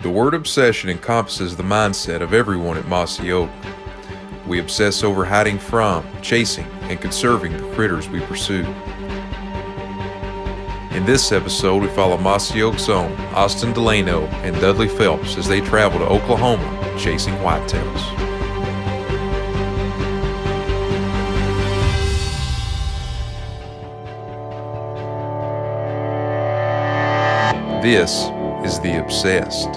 The word obsession encompasses the mindset of everyone at Mossy Oak. We obsess over hiding from, chasing, and conserving the critters we pursue. In this episode, we follow Mossy Oak's own Austin Delano and Dudley Phelps as they travel to Oklahoma chasing whitetails. This is The Obsessed.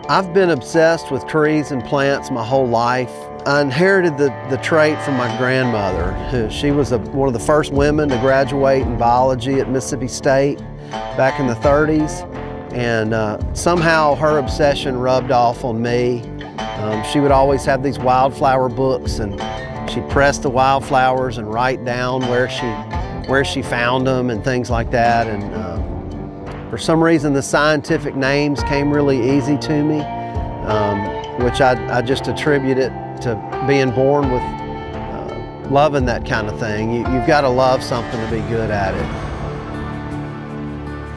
I've been obsessed with trees and plants my whole life. I inherited the trait from my grandmother. She was one of the first women to graduate in biology at Mississippi State back in the 30s. And somehow her obsession rubbed off on me. She would always have these wildflower books, and she'd press the wildflowers and write down where she found them and things like that. And for some reason, the scientific names came really easy to me, which I just attribute it to being born with loving that kind of thing. You've got to love something to be good at it.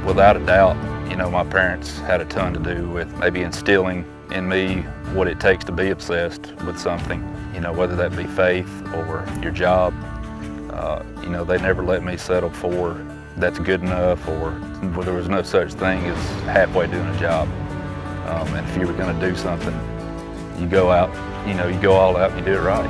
Without a doubt, my parents had a ton to do with maybe instilling in me what it takes to be obsessed with something, whether that be faith or your job. They never let me settle for that's good enough, or there was no such thing as halfway doing a job. And if you were going to do something, you go out, you go all out and you do it right.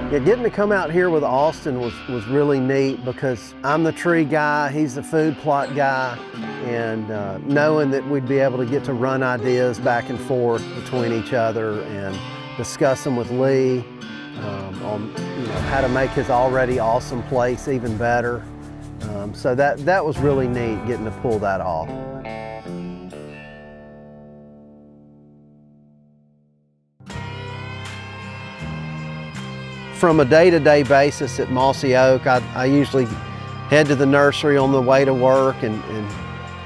Yeah, getting to come out here with Austin was really neat because I'm the tree guy, he's the food plot guy, and knowing that we'd be able to get to run ideas back and forth between each other and discuss them with Lee on how to make his already awesome place even better. So that was really neat, getting to pull that off. From a day-to-day basis at Mossy Oak, I usually head to the nursery on the way to work and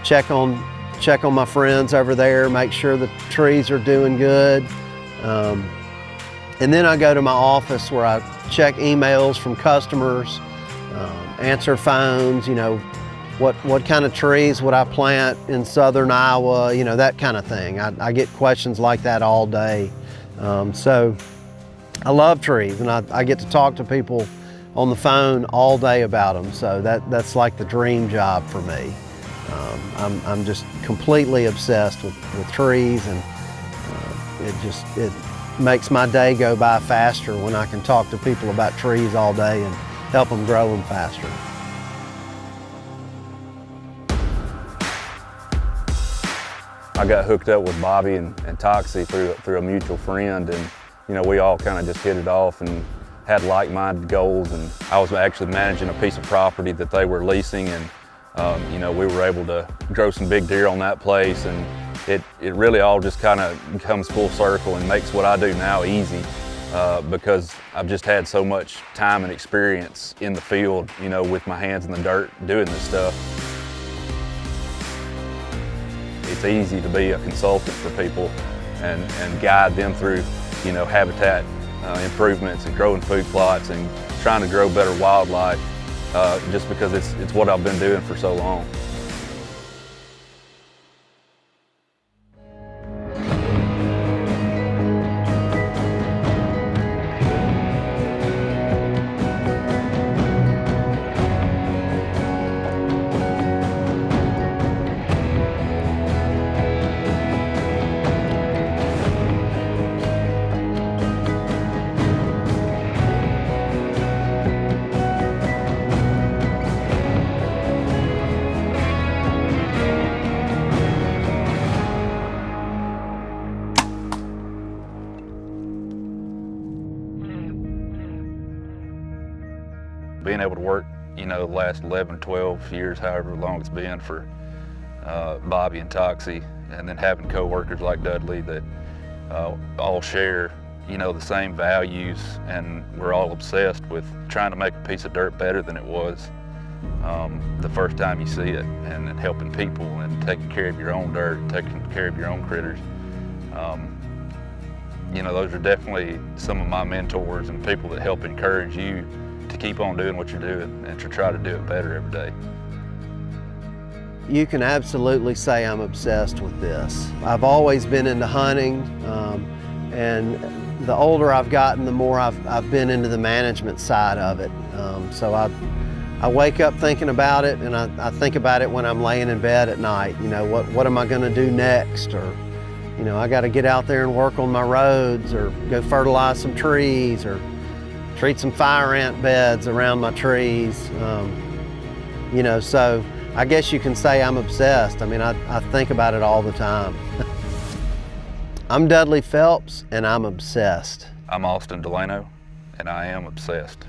check on my friends over there, make sure the trees are doing good. And then I go to my office where I check emails from customers, answer phones, what kind of trees would I plant in southern Iowa, that kind of thing. I get questions like that all day. So I love trees, and I get to talk to people on the phone all day about them, so that's like the dream job for me. I'm just completely obsessed with trees, and it makes my day go by faster when I can talk to people about trees all day and help them grow them faster. I got hooked up with Bobby and Toxie through a mutual friend, and we all kind of just hit it off and had like-minded goals. And I was actually managing a piece of property that they were leasing, and we were able to grow some big deer on that place, and it really all just kind of comes full circle and makes what I do now easy because I've just had so much time and experience in the field, with my hands in the dirt doing this stuff. It's easy to be a consultant for people and guide them through habitat improvements and growing food plots and trying to grow better wildlife just because it's what I've been doing for so long. Being able to work, the last 11, 12 years, however long it's been for Bobby and Toxie, and then having co-workers like Dudley that all share, the same values, and we're all obsessed with trying to make a piece of dirt better than it was. the first time you see it, and helping people and taking care of your own dirt, taking care of your own critters. You know, those are definitely some of my mentors and people that help encourage you to keep on doing what you're doing and to try to do it better every day. You can absolutely say I'm obsessed with this. I've always been into hunting, and the older I've gotten, the more I've been into the management side of it. So I wake up thinking about it, and I think about it when I'm laying in bed at night. You know, what am I going to do next? Or, you know, I got to get out there and work on my roads, or go fertilize some trees, or treat some fire ant beds around my trees. You know, so I guess you can say I'm obsessed. I mean, I think about it all the time. I'm Dudley Phelps, and I'm obsessed. I'm Austin Delano, and I am obsessed.